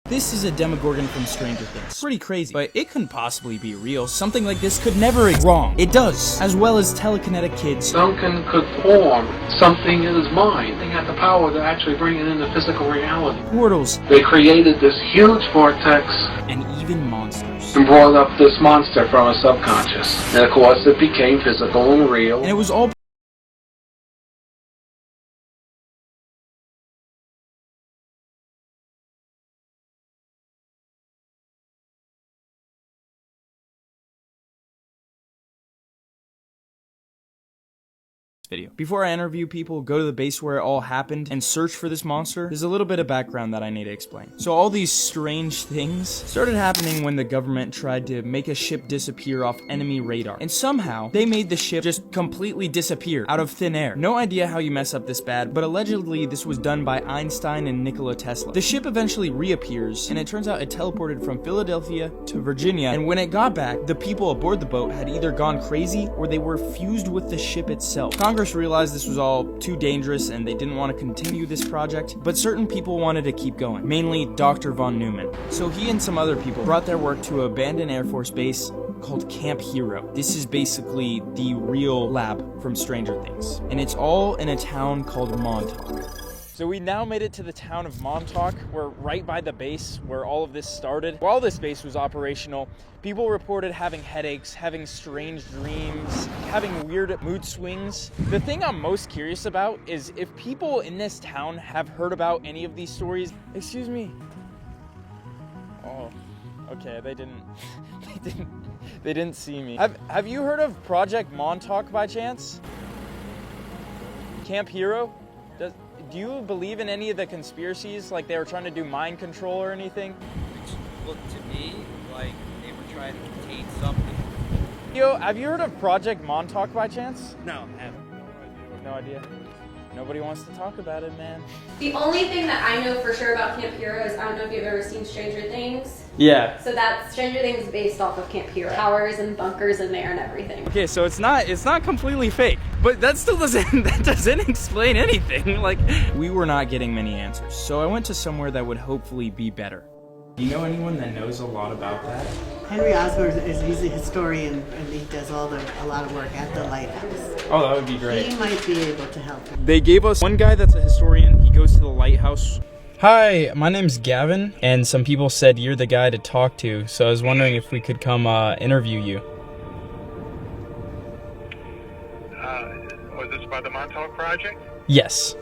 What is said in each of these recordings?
This is a Demogorgon from Stranger Things. Pretty crazy, but it couldn't possibly be real. Something like this could never exist. Wrong. It does. As well as telekinetic kids. Duncan could form something in his mind. They had the power to actually bring it into physical reality. Portals. They created this huge vortex. And even monsters. And brought up this monster from a subconscious. And of course it became physical and real. And it was all video. Before I interview people, go to the base where it all happened, and search for this monster, there's a little bit of background that I need to explain. So all these strange things started happening when the government tried to make a ship disappear off enemy radar. And somehow, they made the ship just completely disappear out of thin air. No idea how you mess up this bad, but allegedly this was done by Einstein and Nikola Tesla. The ship eventually reappears, and it turns out it teleported from Philadelphia to Virginia, and when it got back, the people aboard the boat had either gone crazy or they were fused with the ship itself. Congress realized this was all too dangerous and they didn't want to continue this project, but certain people wanted to keep going, mainly Dr. von Neumann. So he and some other people brought their work to an abandoned Air Force base called Camp Hero. This is basically the real lab from Stranger Things, and it's all in a town called Montauk. So we now made it to the town of Montauk. We're right by the base where all of this started. While this base was operational, people reported having headaches, having strange dreams, having weird mood swings. The thing I'm most curious about is if people in this town have heard about any of these stories. Excuse me. Oh, okay, they didn't see me. Have you heard of Project Montauk by chance? Camp Hero? Do you believe in any of the conspiracies, like they were trying to do mind control or anything? It looked to me like they were trying to contain something. Yo, have you heard of Project Montauk by chance? No, I haven't. No idea. Nobody wants to talk about it, man. The only thing that I know for sure about Camp Hero is I don't know if you've ever seen Stranger Things. Yeah. So that Stranger Things is based off of Camp Hero. Towers and bunkers in there and everything. Okay, so it's not completely fake, but that still doesn't explain anything. Like, we were not getting many answers, so I went to somewhere that would hopefully be better. Do you know anyone that knows a lot about that? Henry Osborne he's a historian and he does a lot of work at the lighthouse. Oh, that would be great. He might be able to help. They gave us one guy that's a historian. He goes to the lighthouse. Hi, my name's Gavin, and some people said you're the guy to talk to, so I was wondering if we could come interview you. Was this by the Montauk Project? Yes.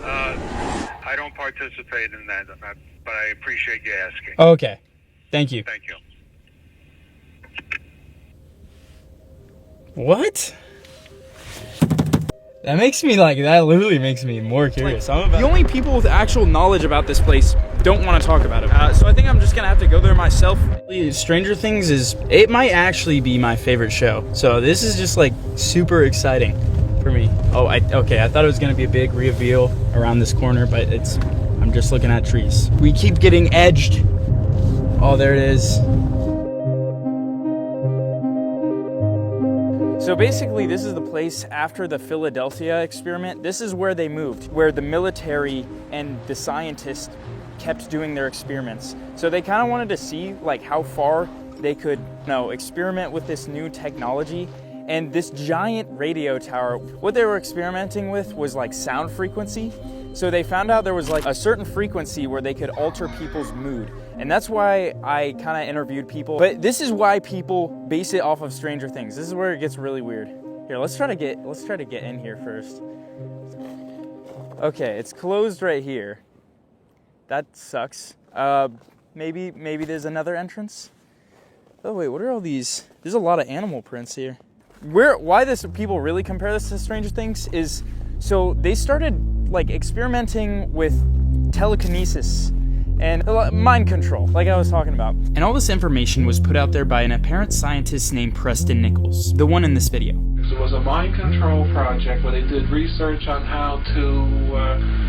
I don't participate in that, but I appreciate you asking. Okay. Thank you. Thank you. What? That literally makes me more curious. The only people with actual knowledge about this place don't want to talk about it. So I think I'm just gonna have to go there myself. Stranger Things it might actually be my favorite show. So this is just like super exciting for me. Oh, I thought it was gonna be a big reveal around this corner, but I'm just looking at trees. We keep getting edged. Oh, there it is. So basically, this is the place after the Philadelphia experiment. This is where they moved, where the military and the scientists kept doing their experiments. So they kind of wanted to see like how far they could, experiment with this new technology. And this giant radio tower, what they were experimenting with was like sound frequency. So they found out there was like a certain frequency where they could alter people's mood. And that's why I kind of interviewed people. But this is why people base it off of Stranger Things. This is where it gets really weird. Here, let's try to get in here first. Okay, it's closed right here. That sucks. Maybe there's another entrance. Oh wait, what are all these? There's a lot of animal prints here. Why people really compare this to Stranger Things is, so they started like experimenting with telekinesis and mind control, like I was talking about. And all this information was put out there by an apparent scientist named Preston Nichols, the one in this video. It was a mind control project where they did research on how to,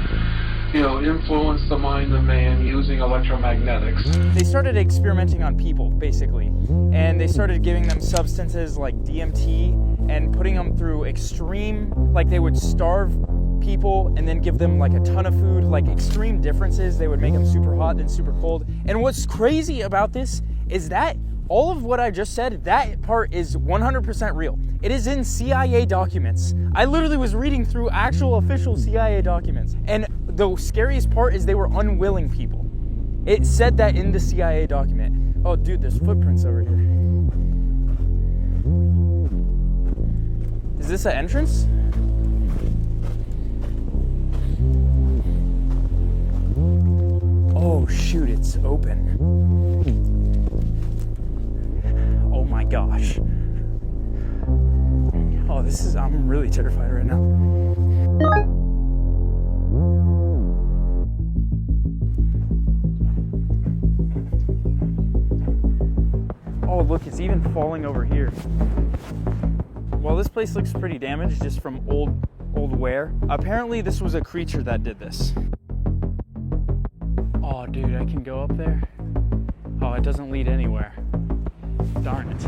influence the mind of man using electromagnetics. They started experimenting on people, basically, and they started giving them substances like DMT and putting them through extreme, like they would starve people and then give them like a ton of food, like extreme differences. They would make them super hot and super cold. And what's crazy about this is that all of what I just said, that part is 100% real. It is in CIA documents. I literally was reading through actual official CIA documents. And the scariest part is they were unwilling people. It said that in the CIA document. Oh dude, there's footprints over here. Is this an entrance? Oh shoot, it's open. Oh my gosh. Oh, I'm really terrified right now. Oh look, it's even falling over here. Well, this place looks pretty damaged just from old wear. Apparently this was a creature that did this. Oh dude, I can go up there. Oh, it doesn't lead anywhere. Darn it.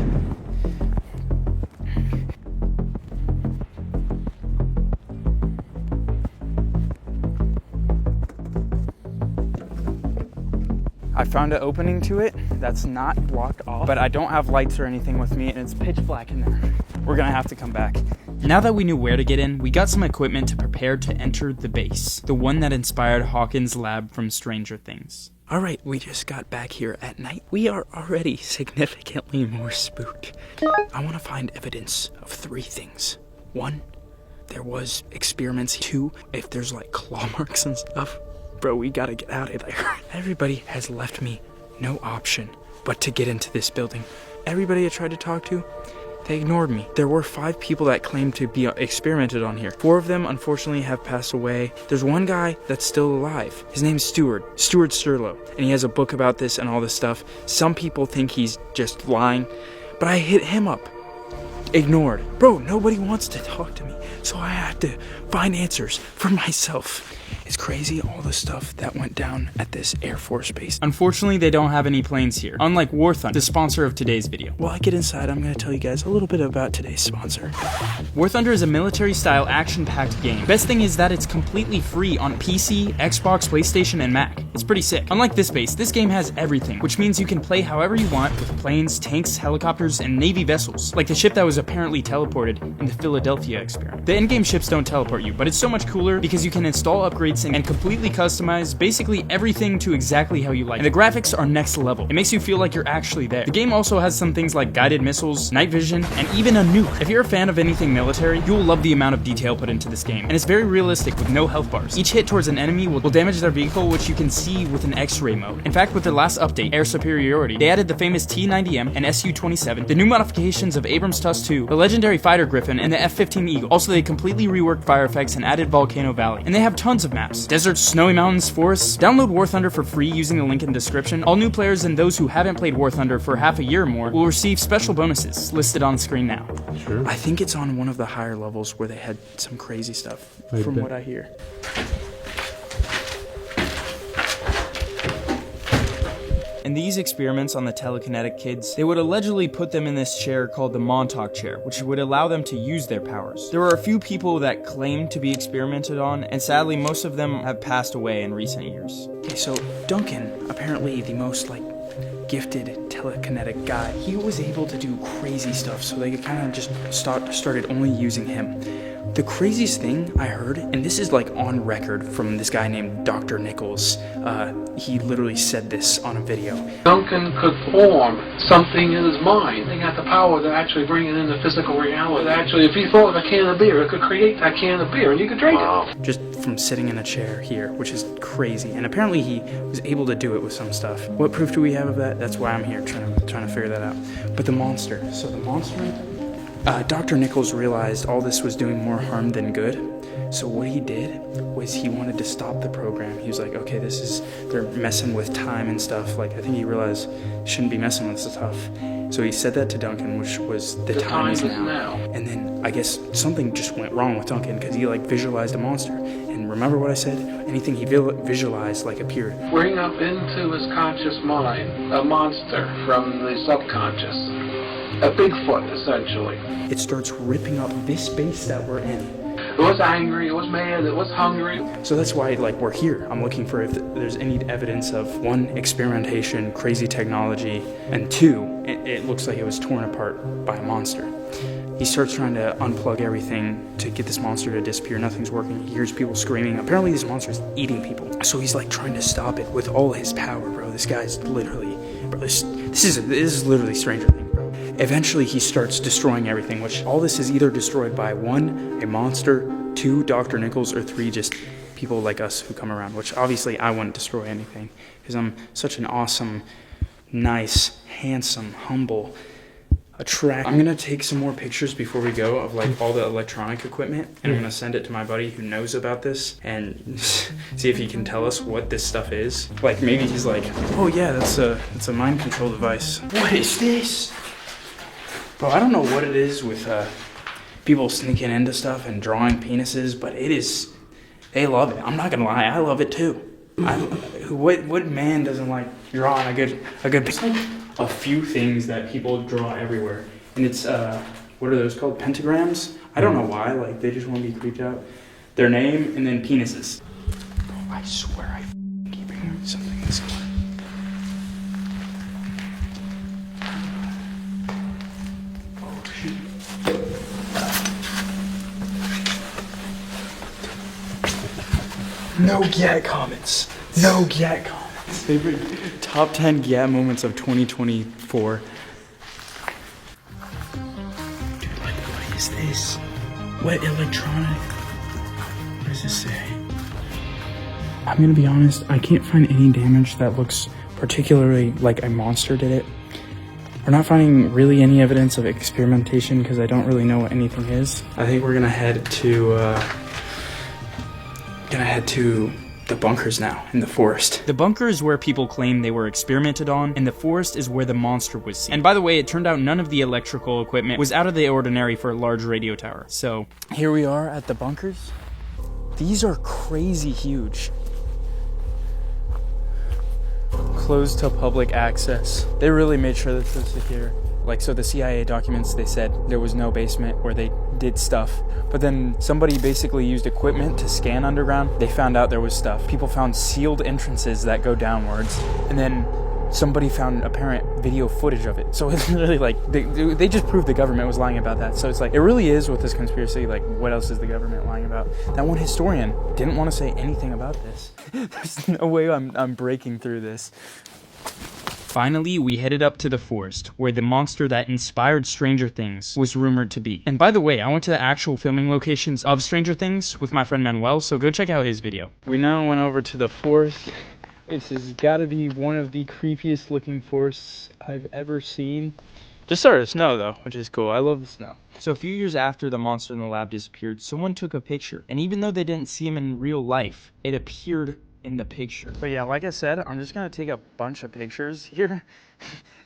I found an opening to it that's not blocked off, but I don't have lights or anything with me and it's pitch black in there. We're gonna have to come back. Now that we knew where to get in, we got some equipment to prepare to enter the base, the one that inspired Hawkins' lab from Stranger Things. Alright, we just got back here at night. We are already significantly more spooked. I want to find evidence of 3 things. 1, there was experiments. 2, if there's like claw marks and stuff. Bro, we gotta get out of there. Everybody has left me no option but to get into this building. Everybody I tried to talk to, they ignored me. There were 5 people that claimed to be experimented on here. 4 of them, unfortunately, have passed away. There's one guy that's still alive. His name's Stuart Sturlow, and he has a book about this and all this stuff. Some people think he's just lying, but I hit him up. Ignored. Bro, nobody wants to talk to me, so I had to find answers for myself. It's crazy all the stuff that went down at this Air Force base. Unfortunately, they don't have any planes here, unlike War Thunder, the sponsor of today's video. While I get inside, I'm going to tell you guys a little bit about today's sponsor. War Thunder is a military-style, action-packed game. Best thing is that it's completely free on PC, Xbox, PlayStation, and Mac. It's pretty sick. Unlike this base, this game has everything, which means you can play however you want with planes, tanks, helicopters, and Navy vessels, like the ship that was apparently teleported in the Philadelphia experiment. The in-game ships don't teleport you, but it's so much cooler because you can install upgrades and completely customize basically everything to exactly how you like. And the graphics are next level. It makes you feel like you're actually there. The game also has some things like guided missiles, night vision, and even a nuke. If you're a fan of anything military, you'll love the amount of detail put into this game. And it's very realistic with no health bars. Each hit towards an enemy will damage their vehicle, which you can see with an X-ray mode. In fact, with the last update, Air Superiority, they added the famous T-90M and Su-27, the new modifications of Abrams TUS-2, the legendary Fighter Griffin, and the F-15 Eagle. Also, they completely reworked fire effects and added Volcano Valley. And they have tons of maps. Deserts, snowy mountains, forests. Download War Thunder for free using the link in the description. All new players and those who haven't played War Thunder for half a year or more will receive special bonuses listed on screen now. Sure. I think it's on one of the higher levels where they had some crazy stuff, from what I hear. In these experiments on the telekinetic kids, they would allegedly put them in this chair called the Montauk chair, which would allow them to use their powers. There were a few people that claimed to be experimented on, and sadly most of them have passed away in recent years. Okay, so Duncan, apparently the most gifted telekinetic guy, he was able to do crazy stuff, so they kind of just started only using him. The craziest thing I heard, and this is on record from this guy named Dr. Nichols, he literally said this on a video. Duncan could form something in his mind. He had the power to actually bring it into physical reality. Actually, if he thought of a can of beer, it could create that can of beer and you could drink it. Just from sitting in a chair here, which is crazy. And apparently he was able to do it with some stuff. What proof do we have of that? That's why I'm here trying to figure that out. But the monster. So the monster... Dr. Nichols realized all this was doing more harm than good, so what he did was he wanted to stop the program. He was like, okay, they're messing with time and stuff. I think he realized shouldn't be messing with stuff. So he said that to Duncan, which was the time is now. And then I guess something just went wrong with Duncan because he visualized a monster. And remember what I said? Anything he visualized appeared. Bring up into his conscious mind a monster from the subconscious. A Bigfoot, essentially. It starts ripping up this base that we're in. it was angry, it was mad, it was hungry. So that's why, like, we're here. I'm looking for if there's any evidence of, one, experimentation, crazy technology, and two, it looks like it was torn apart by a monster. He starts trying to unplug everything to get this monster to disappear. Nothing's working. He hears people screaming. Apparently this monster is eating people. So he's like trying to stop it with all his power, bro. This guy's literally, bro, this is literally Stranger Things, bro. Eventually he starts destroying everything, which all this is either destroyed by one, a monster, two, Dr. Nichols, or three, just people like us who come around, which obviously I wouldn't destroy anything because I'm such an awesome, nice, handsome, humble, I'm gonna take some more pictures before we go of like all the electronic equipment, and I'm gonna send it to my buddy who knows about this and see if he can tell us what this stuff is. Like maybe he's like, oh yeah, that's a mind control device. What is this? Bro, I don't know what it is with people sneaking into stuff and drawing penises, but they love it. I'm not gonna lie, I love it too. What man doesn't like drawing a good It's like a few things that people draw everywhere, and it's what are those called, pentagrams? I don't know why, like they just want to be creeped out. Their name and then penises. Bro, I swear I keep hearing something this way. Oh shoot. No GAT comments. No GAT comments. Favorite top 10 GAT moments of 2024. Dude, like, what is this? What electronic? What does this say? I'm gonna be honest, I can't find any damage that looks particularly like a monster did it. We're not finding really any evidence of experimentation because I don't really know what anything is. I think we're gonna head to the bunkers now in the forest. The bunker is where people claim they were experimented on, and the forest is where the monster was seen. And by the way, it turned out none of the electrical equipment was out of the ordinary for a large radio tower. So here we are at the bunkers. These are crazy huge. Closed to public access. They really made sure that this was secure. Like, so the CIA documents, they said there was no basement where they did stuff. But then somebody basically used equipment to scan underground. They found out there was stuff. People found sealed entrances that go downwards. And then somebody found apparent video footage of it. So it's really like, they just proved the government was lying about that. So it's like, it really is with this conspiracy, like, what else is the government lying about? That one historian didn't want to say anything about this. There's no way I'm breaking through this. Finally, we headed up to the forest, where the monster that inspired Stranger Things was rumored to be. And by the way, I went to the actual filming locations of Stranger Things with my friend Manuel, so go check out his video. We now went over to the forest. This has got to be one of the creepiest looking forests I've ever seen. Just started to snow though, which is cool. I love the snow. So a few years after the monster in the lab disappeared, someone took a picture. And even though they didn't see him in real life, it appeared in the picture. But yeah, like I said, I'm just gonna take a bunch of pictures here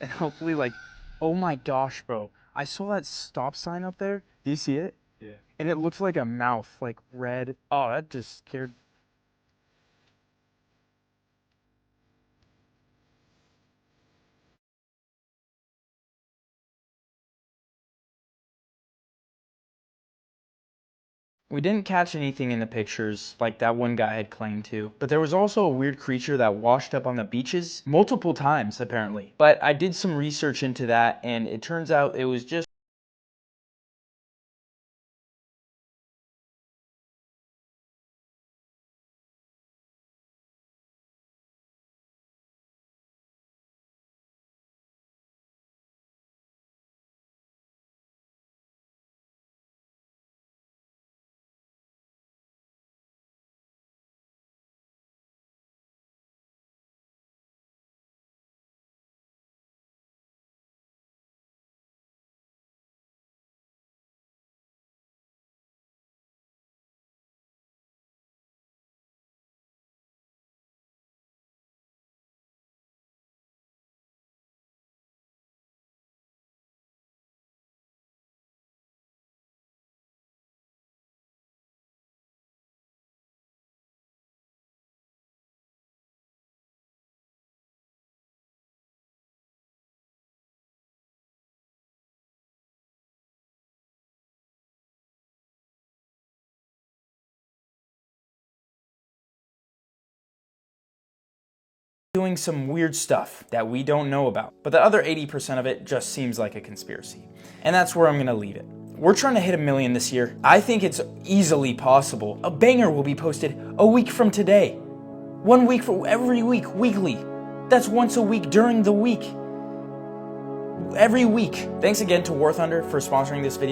and hopefully, like, oh my gosh, bro, I saw that stop sign up there. Do you see it? Yeah. And it looked like a mouth, like red. Oh, that just scared We didn't catch anything in the pictures like that one guy had claimed to, but there was also a weird creature that washed up on the beaches multiple times apparently. But I did some research into that, and it turns out it was just doing some weird stuff that we don't know about. But the other 80% of it just seems like a conspiracy. And that's where I'm gonna leave it. We're trying to hit 1 million this year. I think it's easily possible. A banger will be posted a week from today. 1 week for every week, weekly. That's once a week during the week. Every week. Thanks again to War Thunder for sponsoring this video.